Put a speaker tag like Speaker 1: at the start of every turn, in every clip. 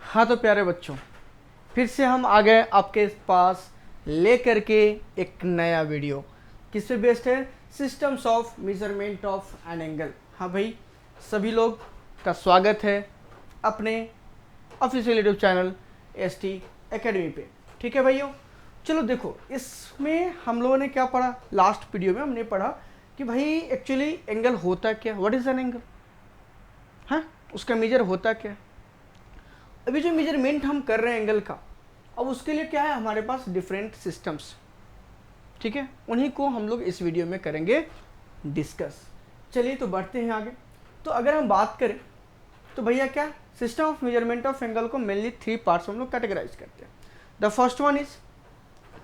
Speaker 1: हाँ तो प्यारे बच्चों, फिर से हम आ गए आपके पास ले करके एक नया वीडियो। किस पे बेस्ड है? Systems of measurement of an angle. हाँ भाई, सभी लोग का स्वागत है अपने official YouTube channel ST academy पे। ठीक है भाइयों, चलो देखो, इसमें हम लोगों ने क्या पढ़ा? लास्ट वीडियो में हमने पढ़ा कि भाई एक्चुअली एंगल होता क्या, व्हाट इज़ एन एंगल, हाँ उसका मेजर होता क्या। अभी जो मेजरमेंट हम कर रहे हैं एंगल का, अब उसके लिए क्या है, हमारे पास डिफरेंट सिस्टम्स। ठीक है, उन्हीं को हम लोग इस वीडियो में करेंगे डिस्कस। चलिए तो बढ़ते हैं आगे। तो अगर हम बात करें तो भैया क्या, system of measurement of angle को मेनली 3 पार्ट्स हम लोग कैटेगराइज करते हैं। The first one is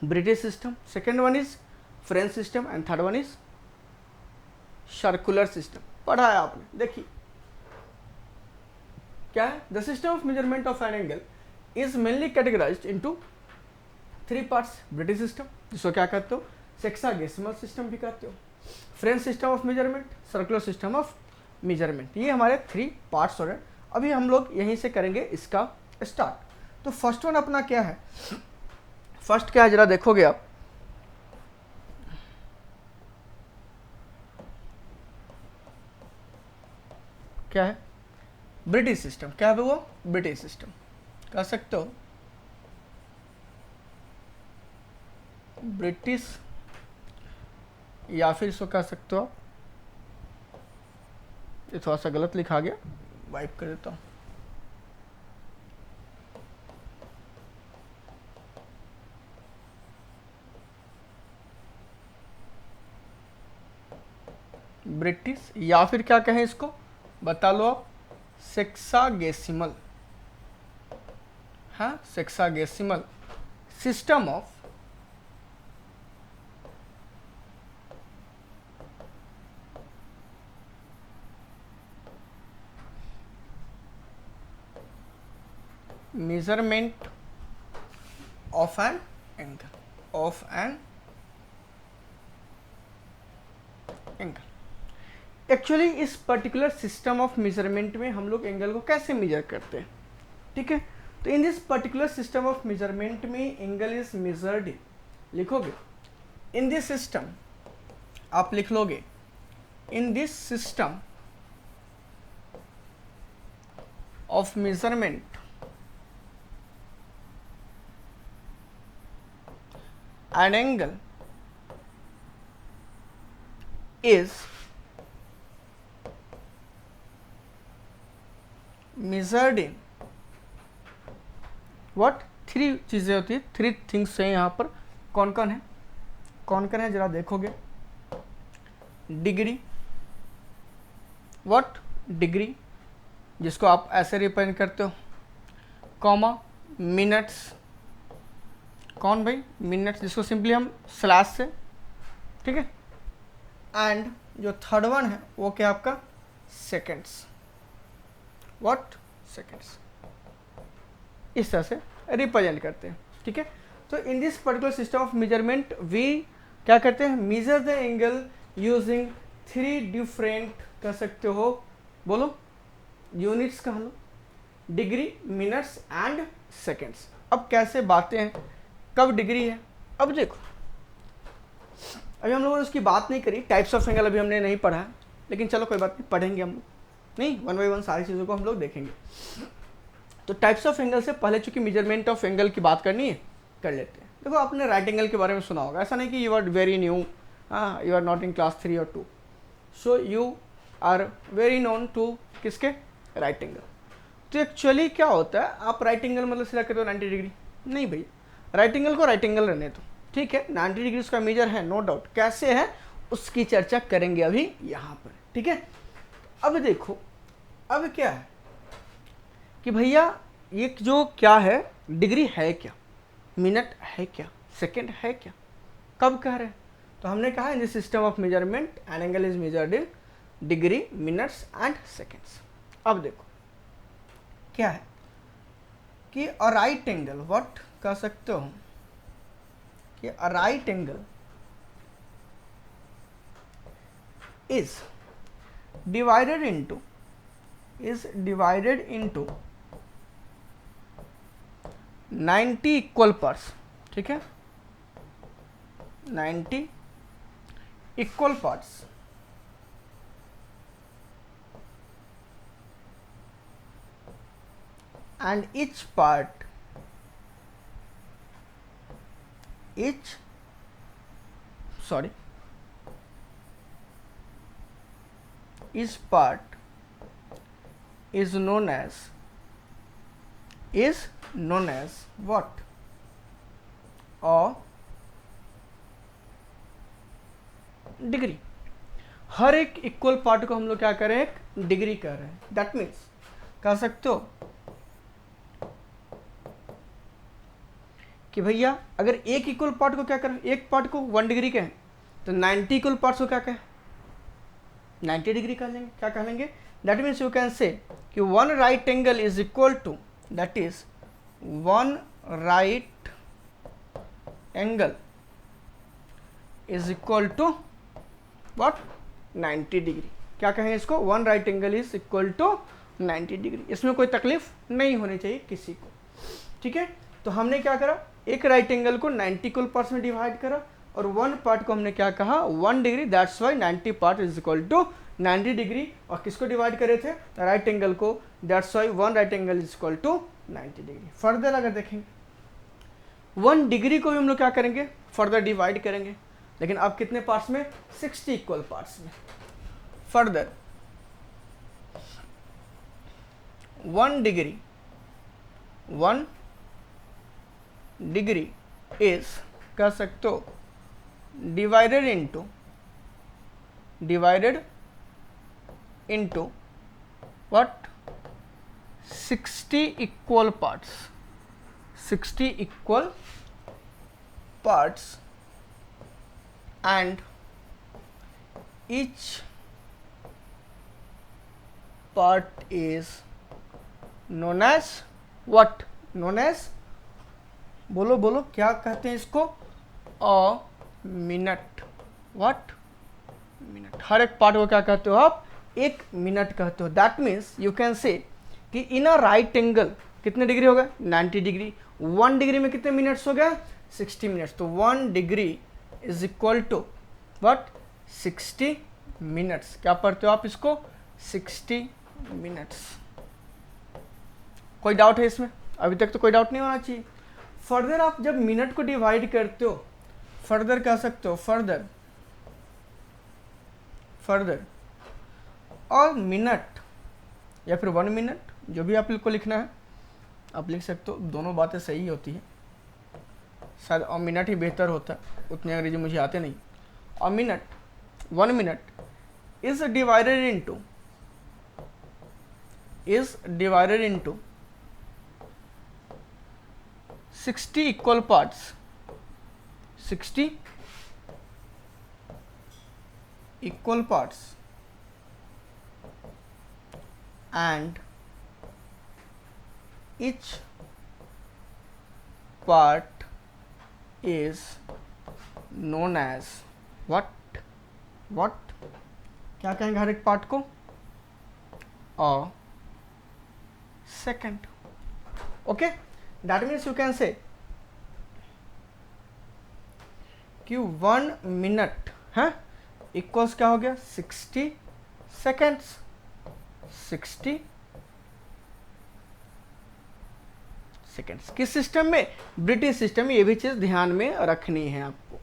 Speaker 1: British system, second one is French system and third one is circular system. पढ़ा है आपने, देखिए क्या है, the system of measurement of an angle is mainly categorised into 3 parts. British system, जिसको क्या कहते हो, सेक्सागेसिमल सिस्टम भी कहते हो, French system of measurement, circular system of measurement. ये हमारे 3 पार्ट्स हो रहे हैं। अभी हम लोग यहीं से करेंगे इसका स्टार्ट। तो फर्स्ट वन अपना क्या है, फर्स्ट क्या है जरा देखोगे आप, क्या है, ब्रिटिश सिस्टम। क्या है वो? ब्रिटिश सिस्टम कह सकते हो, ब्रिटिश, या फिर इसको कह सकते हो आप, ये थोड़ा सा गलत लिखा गया, वाइप कर देता हूँ। ब्रिटिश, या फिर क्या कहें इसको, बता लो आप, सेक्सागेसिमल। हाँ, sexagesimal system of measurement of an angle, of an angle. Actually इस पर्टिकुलर सिस्टम ऑफ मेजरमेंट में हम लोग एंगल को कैसे मेजर करते हैं, ठीक है। तो in this particular system of measurement में एंगल इज मेजर्ड, लिखोगे इन दिस सिस्टम, आप लिख लोगे इन this system of measurement an angle is measured in what? 3 चीज़ें होती है, 3 थिंग्स हैं यहाँ पर। कौन कौन है, कौन कौन है जरा देखोगे, डिग्री, व्हाट, डिग्री, जिसको आप ऐसे रिप्रेजेंट करते हो, कॉमा, मिनट्स, कौन भाई, मिनट्स, जिसको सिंपली हम स्लैश से, ठीक है, एंड जो थर्ड वन है वो क्या आपका, सेकेंड्स, व्हाट, सेकेंड्स। इस तरह से रिप्रेजेंट करते हैं, ठीक है। तो in this particular system of measurement we क्या करते हैं, measure the angle using 3 different, कह सकते हो, बोलो, यूनिट्स कह लो, डिग्री, मिनट्स एंड सेकेंड्स। अब कैसे बातें हैं, कब डिग्री है, अब देखो, अभी हम लोगों ने उसकी बात नहीं करी, टाइप्स ऑफ एंगल अभी हमने नहीं पढ़ा है, लेकिन चलो कोई बात नहीं, पढ़ेंगे हम लोग, नहीं, 1 बाय 1 सारी चीज़ों को हम लोग देखेंगे। तो टाइप्स ऑफ एंगल से पहले चूंकि मेजरमेंट ऑफ एंगल की बात करनी है, कर लेते हैं। देखो, आपने राइट एंगल के बारे में सुना होगा, ऐसा नहीं कि यू आर वेरी न्यू, हाँ, you are not in class 3 और 2, so you are very known to किसके, राइट एंगल। तो एक्चुअली क्या होता है, आप राइट एंगल मतलब सीधा करते हो 90 डिग्री, नहीं भैया, राइट एंगल को राइट एंगल रहने दो, ठीक है। 90 डिग्री उसका मेजर है, नो डाउट, कैसे है उसकी चर्चा करेंगे अभी यहाँ पर, ठीक है। अब देखो, अब क्या है कि भैया ये जो क्या है, डिग्री है क्या, मिनट है क्या, सेकंड है क्या, कब कह रहे हैं, तो हमने कहा in the system of measurement an angle is measured in degree, minutes and seconds. अब देखो क्या है कि अ राइट एंगल, व्हाट कह सकते हो कि a right angle is divided into 90 equal parts, ठीक है, 90 equal parts and each part each part is known as what? A degree. हर एक इक्वल पार्ट को हम लोग क्या कर रहे हैं, एक डिग्री कर रहे हैं। दैट मीन्स कह सकते हो कि भैया अगर एक इक्वल पार्ट को क्या करें, एक पार्ट को 1 डिग्री कहें तो 90 इक्वल पार्ट्स को क्या कहें, 90 डिग्री कह लेंगे। क्या कह लेंगे? That means you can say कि 1 right angle is equal to, that is 1 right angle is equal to what, 90 degree. क्या कहेंगे इसको? 1 right angle is equal to 90 degree. इसमें कोई तकलीफ नहीं होनी चाहिए किसी को, ठीक है। तो हमने क्या करा, एक राइट एंगल को 90 इक्वल पार्ट्स में डिवाइड करा और 1 पार्ट को हमने क्या कहा, 1 degree. That's why 90 part is equal to 90 degree. और किसको डिवाइड करे थे, राइट एंगल को। That's why 1 right angle is equal to 90 degree. Further अगर देखेंगे 1 डिग्री को भी हम लोग क्या करेंगे, फर्दर डिवाइड करेंगे, लेकिन अब कितने पार्ट्स में, 60 इक्वल पार्ट्स में। फर्दर 1 डिग्री इज, कह सकते हो, divided into what, 60 equal parts, 60 equal parts and each part is known as what, known as, बोलो बोलो क्या कहते हैं इसको, अ मिनट। What, minute. हर एक पार्ट को क्या कहते हो आप, 1 मिनट कहते हो। That means you can say कि इन अ राइट एंगल कितने डिग्री हो गए, 90 डिग्री। 1 डिग्री में कितने मिनट्स हो गए, 60 मिनट्स। तो 1 degree is equal to what, 60 minutes. क्या पढ़ते हो आप इसको, 60 मिनट्स। कोई डाउट है इसमें? अभी तक तो कोई डाउट नहीं होना चाहिए। फर्दर आप जब मिनट को डिवाइड करते हो, फर्दर कह सकते हो, फर्दर और मिनट या फिर 1 मिनट, जो भी आप को लिखना है आप लिख सकते हो। दोनों बातें सही होती है, शायद और मिनट ही बेहतर होता है, उतने अंग्रेजी मुझे आते नहीं। और minute, 1 minute is divided into 60 equal parts, 60 equal parts and each part is known as what, क्या कहेंगे हर एक पार्ट को, a second। Okay, that means you can say कि 1 मिनट है इक्वल्स क्या हो गया, 60 सेकेंड्स। 60 सेकेंड्स किस सिस्टम में, ब्रिटिश सिस्टम में। ये भी चीज़ ध्यान में रखनी है आपको।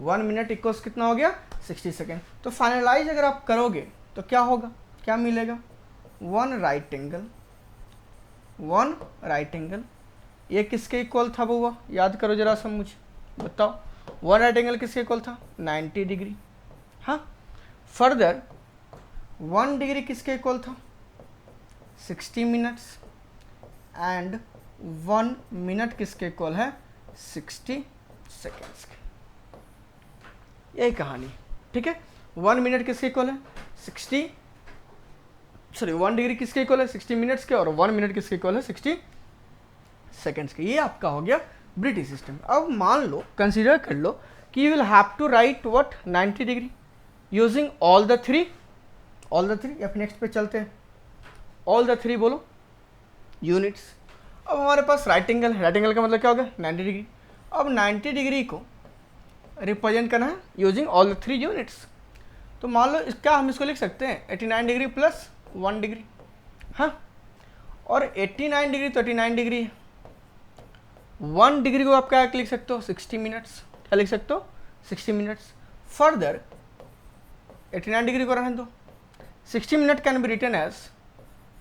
Speaker 1: 1 मिनट इक्वल्स कितना हो गया, 60 सेकेंड। तो फाइनलाइज अगर आप करोगे तो क्या होगा, क्या मिलेगा, 1 राइट एंगल। ये किसके इक्वल था बुआ, याद करो जरा सा, मुझे बताओ। 1 राइट एंगल किसके इक्वल था, 90 डिग्री। हाँ, फर्दर 1 डिग्री किसके इक्वल था, 60 मिनट्स। एंड 1 मिनट किसके इक्वल है, 60 सेकेंड्स के। यही कहानी, ठीक है। 1 मिनट किसके इक्वल है, 1 डिग्री किसके इक्वल है, 60 मिनट्स के, और 1 मिनट किसके इक्वल है, 60 सेकेंड्स के। ये आपका हो गया ब्रिटिश सिस्टम। अब मान लो, कंसीडर कर लो कि you will have to write what, 90 degree using all the three, या फिर नेक्स्ट पे चलते हैं, ऑल द थ्री बोलो यूनिट्स। अब हमारे पास राइट एंगल है, राइट एंगल का मतलब क्या होगा 90 डिग्री। अब 90 डिग्री को रिप्रेजेंट करना है यूजिंग ऑल द 3 यूनिट्स। तो मान लो इसका हम इसको लिख सकते हैं 89 डिग्री प्लस 1 डिग्री, हाँ, और 89 डिग्री तो 89 डिग्री है, 1 डिग्री को आप क्या लिख सकते हो 60 मिनट्स, क्या लिख सकते हो 60 मिनट्स। फर्दर 89 डिग्री को रहने दो, 60 minute can be written as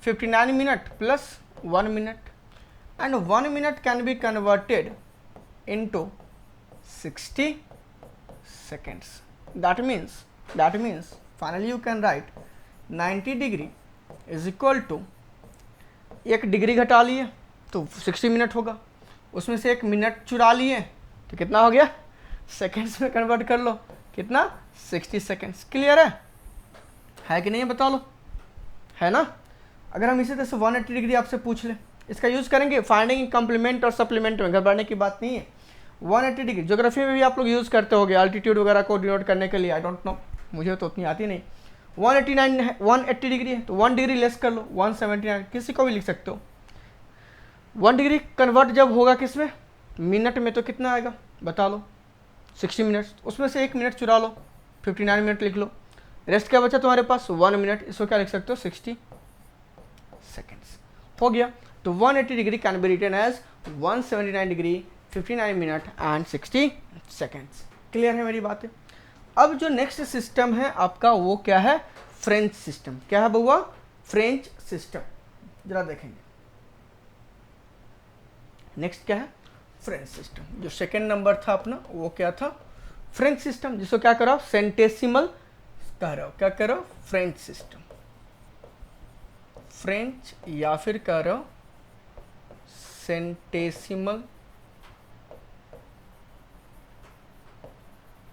Speaker 1: 59 minute plus 1 minute and 1 minute can be converted into 60 seconds. That means finally you can write 90 degree is equal to, एक डिग्री घटा लिए तो 60 मिनट होगा, उसमें से 1 मिनट चुरा लिए तो कितना हो गया, सेकेंड्स में कन्वर्ट कर लो, कितना 60 सेकेंड्स। क्लियर है कि नहीं बता लो, है ना। अगर हम इसी तरह से 180 डिग्री आपसे पूछ लें, इसका यूज़ करेंगे फाइंडिंग कंप्लीमेंट और सप्लीमेंट में, घबराने की बात नहीं है। 180 डिग्री ज्योग्राफी में भी आप लोग यूज़ करते होगे अल्टीट्यूड वगैरह को डिनोट करने के लिए, आई डोंट नो, मुझे तो उतनी आती नहीं। 189 है, 180 डिग्री है तो 1 डिग्री लेस कर लो, 179, किसी को भी लिख सकते हो। 1 डिग्री कन्वर्ट जब होगा किस में, मिनट में, तो कितना आएगा बता लो 60 मिनट्स, उसमें से 1 मिनट चुरा लो 59 मिनट लिख लो, रेस्ट क्या बचा तुम्हारे पास 1 मिनट, इसको क्या लिख सकते हो 60 सेकेंड्स, हो गया। तो 180 degree can be written as 179 degree 59 minute and 60 seconds. Clear है मेरी बातें। अब जो नेक्स्ट सिस्टम है आपका वो क्या है, फ्रेंच सिस्टम। क्या है बउआ, फ्रेंच सिस्टम, जरा देखेंगे। नेक्स्ट क्या है, फ्रेंच सिस्टम। जो सेकेंड नंबर था अपना वो क्या था, फ्रेंच सिस्टम, जिसको क्या करो सेंटेसिमल कह रहे हो, क्या करो फ्रेंच सिस्टम, फ्रेंच या फिर कह रहे हो centesimal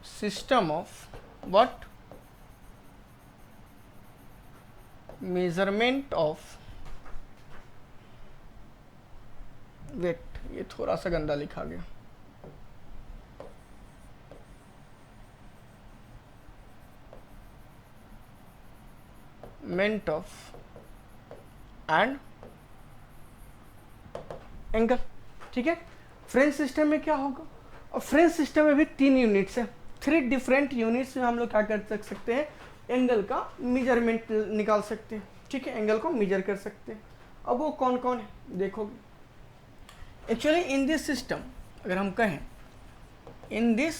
Speaker 1: system of what, measurement of, wait ये थोड़ा सा गंदा लिखा गया, मेंट ऑफ एंड एंगल। ठीक है, फ्रेंच सिस्टम में क्या होगा, और फ्रेंच सिस्टम में भी 3 यूनिट्स है, 3 डिफरेंट यूनिट्स में हम लोग क्या कर सकते हैं, एंगल का मेजरमेंट निकाल सकते हैं। ठीक है, एंगल को मेजर कर सकते हैं। अब वो कौन कौन है देखोगे। एक्चुअली इन दिस सिस्टम अगर हम कहें, इन this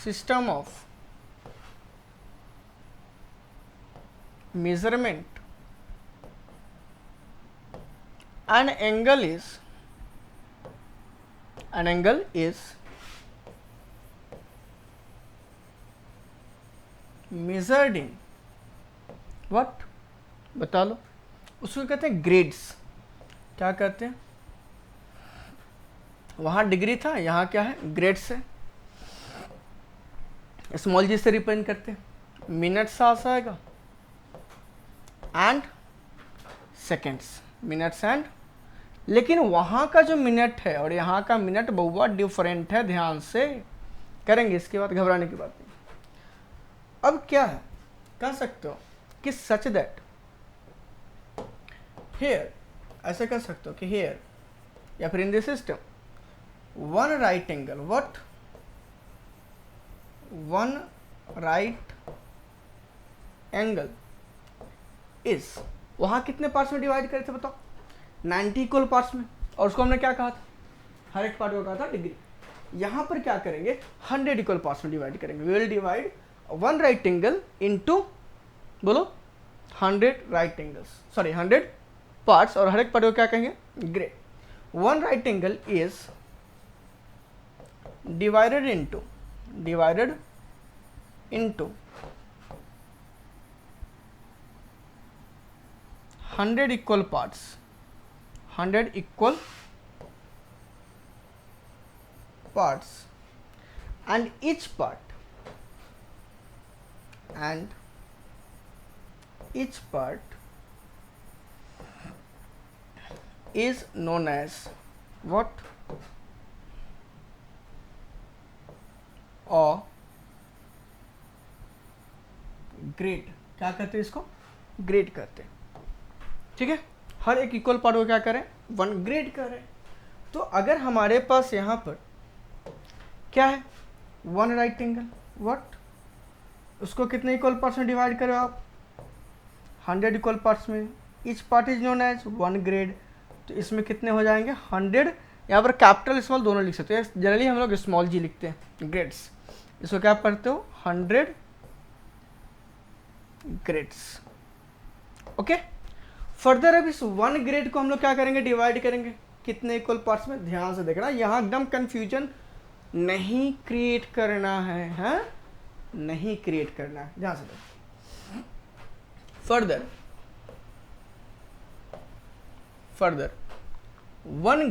Speaker 1: system of measurement an angle is measured in what, बता लो, उसको कहते हैं ग्रेड्स। क्या कहते हैं, वहाँ डिग्री था, यहाँ क्या है ग्रेड्स है, स्मॉल जी से रिप्रेजेंट करते हैं, मिनट्स आएगा एंड सेकेंड्स, मिनट्स एंड, लेकिन वहाँ का जो मिनट है और यहाँ का मिनट बहुत डिफरेंट है, ध्यान से करेंगे इसके बाद, घबराने की बात नहीं। अब क्या है, कह सकते हो कि सच दैट हेयर, ऐसे कह सकते हो कि हेयर या फिर इन this system one right angle, what, one right angle is, वहाँ कितने पार्ट्स में डिवाइड करे थे बताओ, 90 इक्वल पार्ट्स में, और उसको हमने क्या कहा था, हर एक पार्ट को कहा था डिग्री। यहाँ पर क्या करेंगे 100 इक्वल पार्ट्स में डिवाइड करेंगे, we will divide one right angle into, बोलो 100 राइट एंगल्स, सॉरी 100 पार्ट्स, और हर एक पार्ट को क्या कहेंगे grade. One right angle is divided into 100 equal parts, 100 equal parts, and each part is known as what, a grade। क्या कहते हैं इसको, ग्रेड कहते हैं। ठीक है, हर एक इक्वल पार्ट को क्या करें, 1 ग्रेड करें। तो अगर हमारे पास यहाँ पर क्या है, 1 राइट एंगल, व्हाट, उसको कितने इक्वल पार्ट्स में डिवाइड करो आप, 100 इक्वल पार्ट्स में, each part is known as 1 grade. तो इसमें कितने हो जाएंगे, 100, यहाँ पर कैपिटल स्मॉल दोनों लिख सकते हैं, जनरली हम लोग स्मॉल जी लिखते हैं, ग्रेड्स, इसको क्या पढ़ते हो, 100 ग्रेड्स। ओके, फर्दर अब इस 1 ग्रेड को हम लोग क्या करेंगे, डिवाइड करेंगे कितने इक्वल पार्ट्स में, ध्यान से देखना, यहाँ एकदम कंफ्यूजन नहीं क्रिएट करना है, हाँ नहीं क्रिएट करना है, ध्यान से देखो। Further 1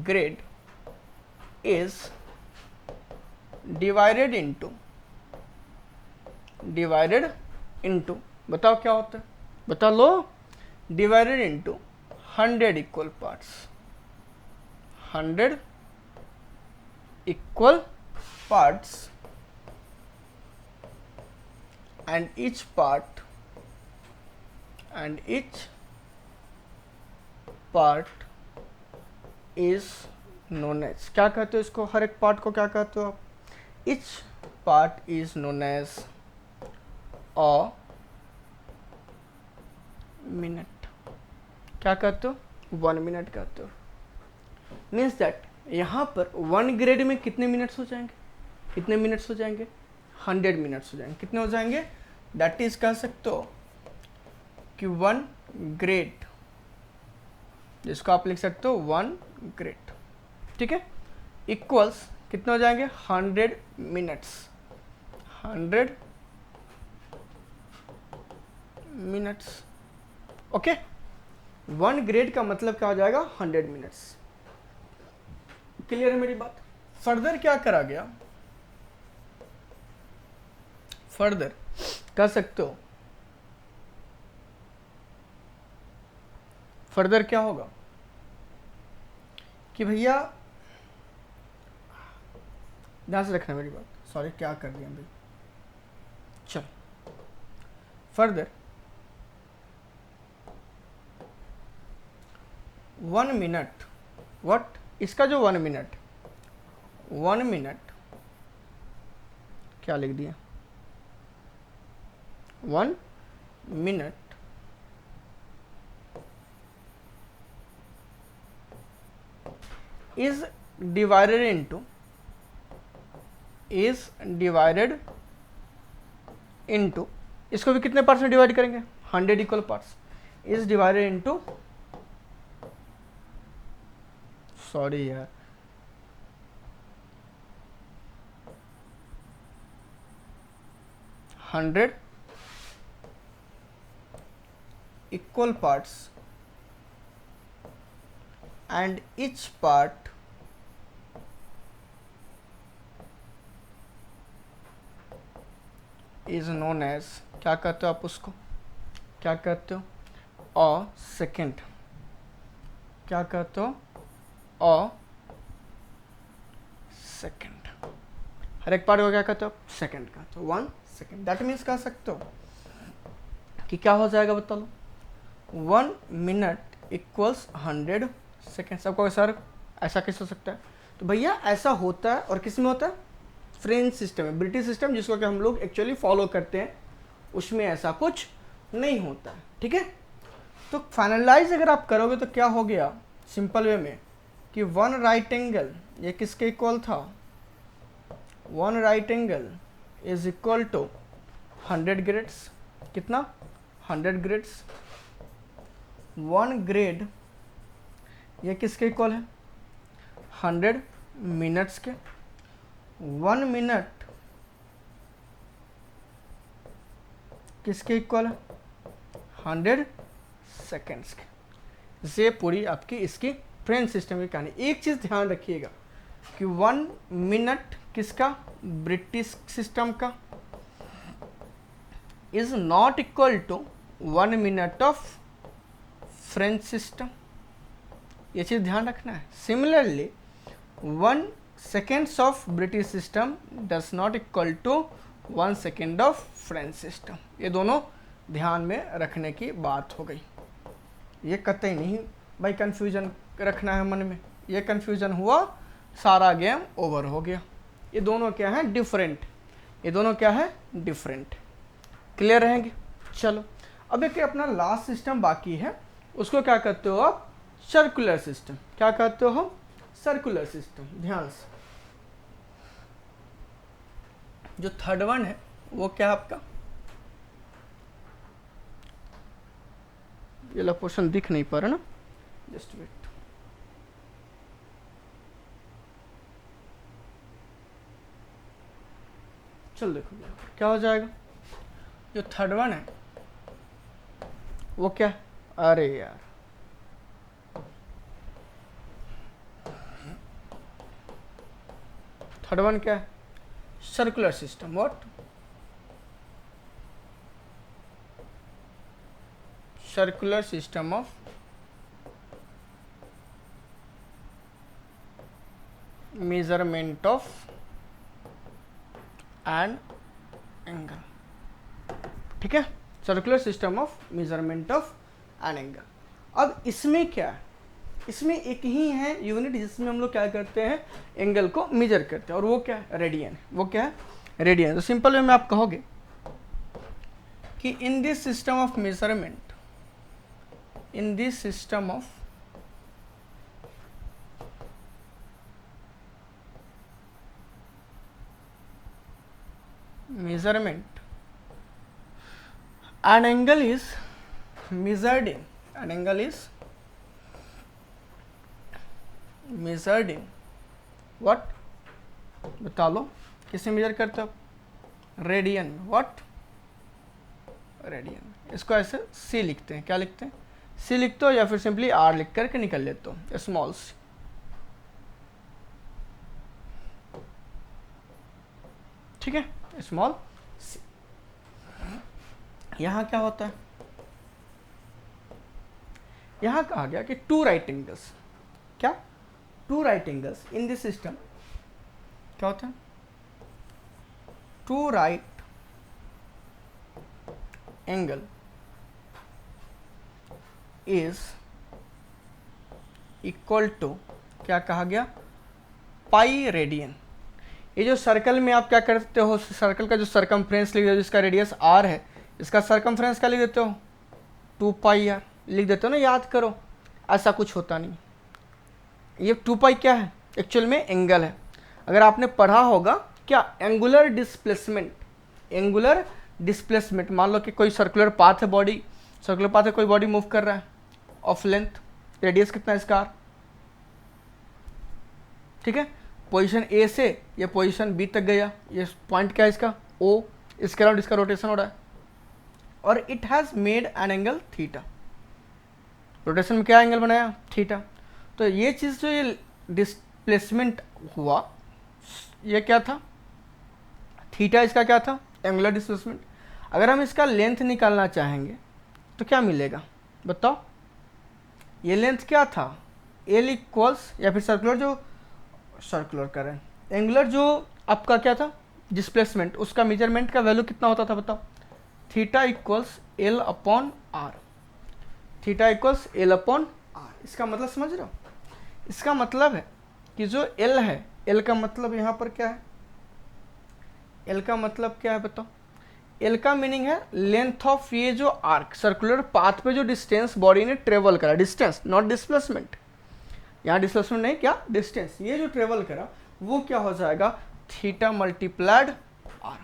Speaker 1: grade is divided into बताओ क्या होता है, बता लो, divided into 100 equal parts, 100 equal parts, and each part is known as, क्या कहते हो इसको, हर एक पार्ट को क्या कहते हो आप, each part is known as a minute, क्या कहते हो, 1 मिनट कहते हो। मीन्स दैट यहाँ पर 1 ग्रेड में कितने मिनट्स हो जाएंगे, 100 मिनट्स हो जाएंगे, कितने हो जाएंगे, दैट इज कह सकते हो कि 1 ग्रेड, जिसको आप लिख सकते हो 1 ग्रेड, ठीक है, इक्वल्स कितने हो जाएंगे, 100 मिनट्स, 100 मिनट्स। ओके, 1 ग्रेड का मतलब क्या हो जाएगा, 100 मिनट्स। क्लियर है मेरी बात। फर्दर क्या करा गया, फर्दर कर सकते हो, फर्दर क्या होगा कि भैया, ध्यान से रखना मेरी बात, सॉरी क्या कर दिया भाई, चल फर्दर 1 मिनट, व्हाट, इसका जो 1 मिनट, 1 मिनट क्या लिख दिया, 1 मिनट is divided into, इसको भी कितने पार्ट्स में डिवाइड करेंगे, 100 equal parts, is divided into, sorry यार, hundred equal parts and each part is known as, क्या कहते हो आप उसको, क्या कहते हो, अ सेकेंड, क्या कहते हो, अ सेकेंड, हर एक पार्ट को क्या कहते हो, सेकेंड का, तो 1 सेकेंड, दैट मीन्स कह सकते हो कि क्या हो जाएगा, बता लो, 1 मिनट इक्वल्स 100 सेकेंड। सबको सर ऐसा कैसे हो सकता है, तो भैया ऐसा होता है, और किस में होता है, फ्रेंच सिस्टम है, ब्रिटिश सिस्टम, जिसको कि हम लोग एक्चुअली फॉलो करते हैं, उसमें ऐसा कुछ नहीं होता है, ठीक है। तो फाइनलाइज अगर आप करोगे तो क्या हो गया, सिंपल वे में, कि 1 राइट एंगल ये किसके इक्वल था, 1 right angle is equal to 100 grades, कितना, 100 ग्रेड्स, 1 ग्रेड ये किसके इक्वल है, 100 मिनट्स के, 1 मिनट किसके इक्वल है, 100 सेकेंड्स के। ये पूरी आपकी इसकी फ्रेंच सिस्टम की कहानी। एक चीज़ ध्यान रखिएगा कि 1 मिनट किसका, ब्रिटिश सिस्टम का, is not equal to 1 minute of French system, ये चीज़ ध्यान रखना है। Similarly 1 seconds of British system does not equal to 1 second of French system, ये दोनों ध्यान में रखने की बात हो गई। ये कतई नहीं भाई कन्फ्यूजन रखना है मन में, ये कन्फ्यूजन हुआ सारा गेम ओवर हो गया। ये दोनों क्या है डिफरेंट, ये दोनों क्या है डिफरेंट। क्लियर रहेंगे। चलो अब एक अपना लास्ट सिस्टम बाकी है, उसको क्या कहते हो आप सर्कुलर सिस्टम। क्या कहते हो हम सर्कुलर सिस्टम। ध्यान से जो थर्ड वन है वो क्या आपका, ये लो पोर्शन दिख नहीं पा रहा ना, जस्ट वेट। चल देखो क्या हो जाएगा। जो थर्ड वन है वो क्या, अरे यार थर्ड वन क्या है circular system. What circular system of measurement of an angle. ठीक है, circular system of measurement of an angle. अब इसमें क्या है, इसमें एक ही है यूनिट जिसमें हम लोग क्या करते हैं एंगल को मेजर करते हैं, और वो क्या है रेडियन। वो क्या है रेडियन। तो सिंपल वे में आप कहोगे कि इन this system of measurement, in this system of measurement an angle is measured in, an angle is measured in what, बता लो किससे मेजर करते हो, रेडियन। What radian. इसको ऐसे सी लिखते हैं, क्या लिखते हैं सी लिखते हो, या फिर सिंपली आर लिख करके निकल लेते हो स्मॉल सी। ठीक है स्मॉल सी। यहां क्या होता है, यहां कहा गया कि टू राइट एंगल्स, क्या two right angles in this system क्या होता है, two right angle is equal to, क्या कहा गया पाई रेडियन। ये जो सर्कल में आप क्या करते हो, सर्कल का जो सरकमफ्रेंस लिख देते हो, जिसका रेडियस आर है, इसका सरकमफ्रेंस क्या लिख देते हो 2 पाई आर लिख देते हो ना, याद करो। ऐसा कुछ होता नहीं, ये 2 पाई क्या है एक्चुअल में एंगल है। अगर आपने पढ़ा होगा क्या एंगुलर डिस्प्लेसमेंट, एंगुलर डिस्प्लेसमेंट, मान लो कि कोई सर्कुलर पाथ है, बॉडी सर्कुलर पाथ है, कोई बॉडी मूव कर रहा है ऑफ लेंथ, रेडियस कितना है इसका आर। ठीक है, पोजीशन ए से ये पोजीशन बी तक गया, ये पॉइंट क्या है इसका ओ, इसके अराउंड इसका रोटेशन हो रहा है, और it has made an angle theta. Rotation में क्या एंगल बनाया थीटा। तो ये चीज़ जो ये डिस्प्लेसमेंट हुआ ये क्या था थीटा, इसका क्या था एंगुलर डिस्प्लेसमेंट। अगर हम इसका लेंथ निकालना चाहेंगे तो क्या मिलेगा बताओ, ये लेंथ क्या था एल इक्वल्स, या फिर सर्कुलर जो सर्कुलर करें एंगुलर जो आपका क्या था डिस्प्लेसमेंट, उसका मेजरमेंट का वैल्यू कितना होता था बताओ, theta equals L upon R, theta equals L upon R. इसका मतलब समझ रहे हो, इसका मतलब है कि जो एल है, एल का मतलब यहाँ पर क्या है, एल का मतलब क्या है बताओ, एल का मीनिंग है लेंथ ऑफ ये जो आर्क सर्कुलर पाथ पे जो डिस्टेंस बॉडी ने ट्रेवल करा, डिस्टेंस नॉट डिस्प्लेसमेंट, यहाँ डिस्प्लेसमेंट नहीं क्या डिस्टेंस, ये जो ट्रेवल करा वो क्या हो जाएगा थीटा मल्टीप्लाइड आर।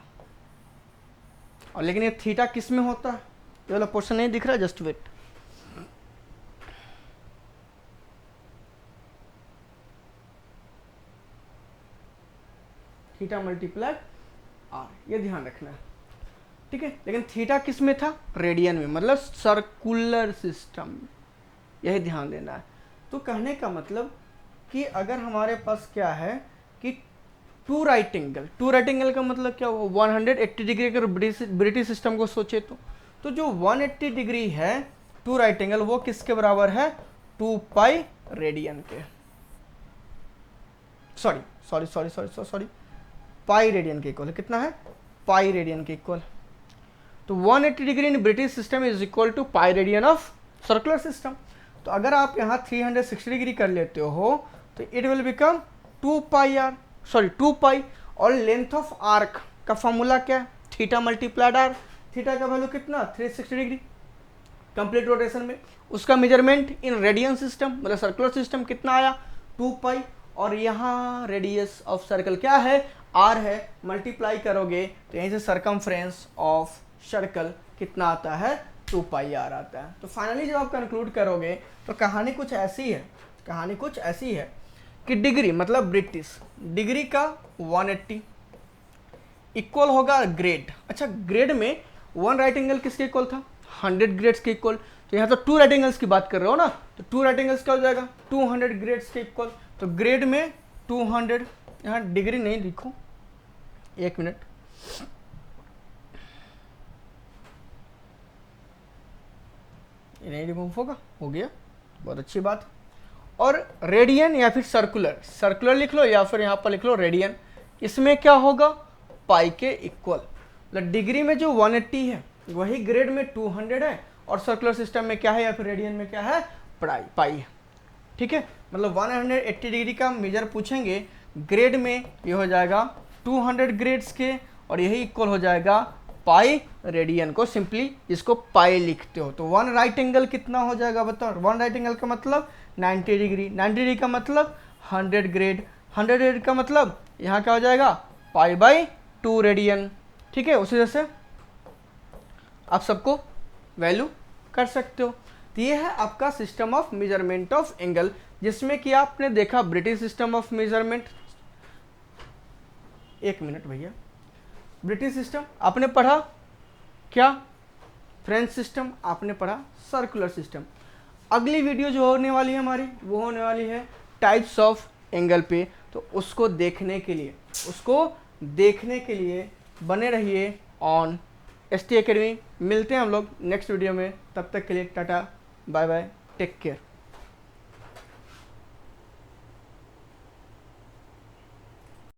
Speaker 1: और लेकिन ये थीटा किस में होता है, ये वाला पोर्शन नहीं दिख रहा है, just wait. Theta multiplied R, ये ध्यान रखना है। ठीक है, लेकिन थीटा किस में था रेडियन में, मतलब सर्कुलर सिस्टम, यही ध्यान देना है। तो कहने का मतलब कि अगर हमारे पास क्या है कि two right angle, two right angle का मतलब क्या हुआ 180 डिग्री, अगर ब्रिटिश सिस्टम को सोचे तो जो 180 डिग्री है टू राइट एंगल वो किसके बराबर है 2 पाई रेडियन के, सॉरी पाई रेडियन के इक्वल है। कितना है पाई रेडियन के इक्वल। तो 180 degree in British system is equal to pi radian of circular system. तो अगर आप यहाँ 360 डिग्री कर लेते हो तो इट विल बिकम 2 पाई। और लेंथ ऑफ आर्क का फॉर्मूला क्या है, थीटा मल्टीप्लाइड आर। थीटा का वैल्यू कितना, 360 डिग्री कंप्लीट रोटेशन में। उसका मेजरमेंट इन रेडियन सिस्टम मतलब सर्कुलर सिस्टम कितना आया, 2 पाई। और यहाँ रेडियस ऑफ सर्कल क्या है, आर है, मल्टीप्लाई करोगे तो यहीं से सरकमफ्रेंस ऑफ सर्कल कितना आता है, 2 पाई आर आता है। तो फाइनली जब आप कंक्लूड करोगे तो कहानी कुछ ऐसी है कि डिग्री मतलब ब्रिटिश डिग्री का 180 इक्वल होगा ग्रेड। अच्छा, ग्रेड में 1 राइट एंगल किसके इक्वल था, 100 ग्रेड्स के इक्वल। तो यहाँ तो 2 राइट एंगल्स की बात कर रहे हो ना, तो 2 राइट एंगल्स क्या हो जाएगा, 200 ग्रेड्स के इक्वल। तो ग्रेड में 200, यहाँ डिग्री नहीं लिखो, 1 मिनट, ये नहीं रिमूव होगा, हो गया, बहुत अच्छी बात। और रेडियन या फिर सर्कुलर लिख लो या फिर यहाँ पर लिख लो रेडियन। इसमें क्या होगा, पाई के इक्वल। मतलब डिग्री में जो 180 है वही ग्रेड में 200 है, और सर्कुलर सिस्टम में क्या है या फिर रेडियन में क्या है, पाई है। ठीक है, मतलब 180 डिग्री का मेजर पूछेंगे, ग्रेड में ये हो जाएगा 200 ग्रेड्स के, और यही इक्वल हो जाएगा पाई रेडियन को, सिंपली इसको पाई लिखते हो। तो 1 राइट एंगल कितना हो जाएगा बताओ, 1 राइट एंगल का मतलब 90 डिग्री, 90 डिग्री का मतलब 100 ग्रेड, 100 ग्रेड का मतलब यहाँ क्या हो जाएगा, पाई बाई 2 रेडियन। ठीक है, उसी तरह से आप सबको वैल्यू कर सकते हो। तो ये है आपका system of measurement of angle, जिसमें कि आपने देखा British system of measurement, 1 minute भैया, ब्रिटिश सिस्टम आपने पढ़ा क्या, फ्रेंच सिस्टम आपने पढ़ा, सर्कुलर सिस्टम। अगली वीडियो जो होने वाली है हमारी, वो होने वाली है टाइप्स ऑफ एंगल पे। तो उसको देखने के लिए बने रहिए ऑन ST एकेडमी। मिलते हैं हम लोग नेक्स्ट वीडियो में, तब तक के लिए tata bye bye, take care.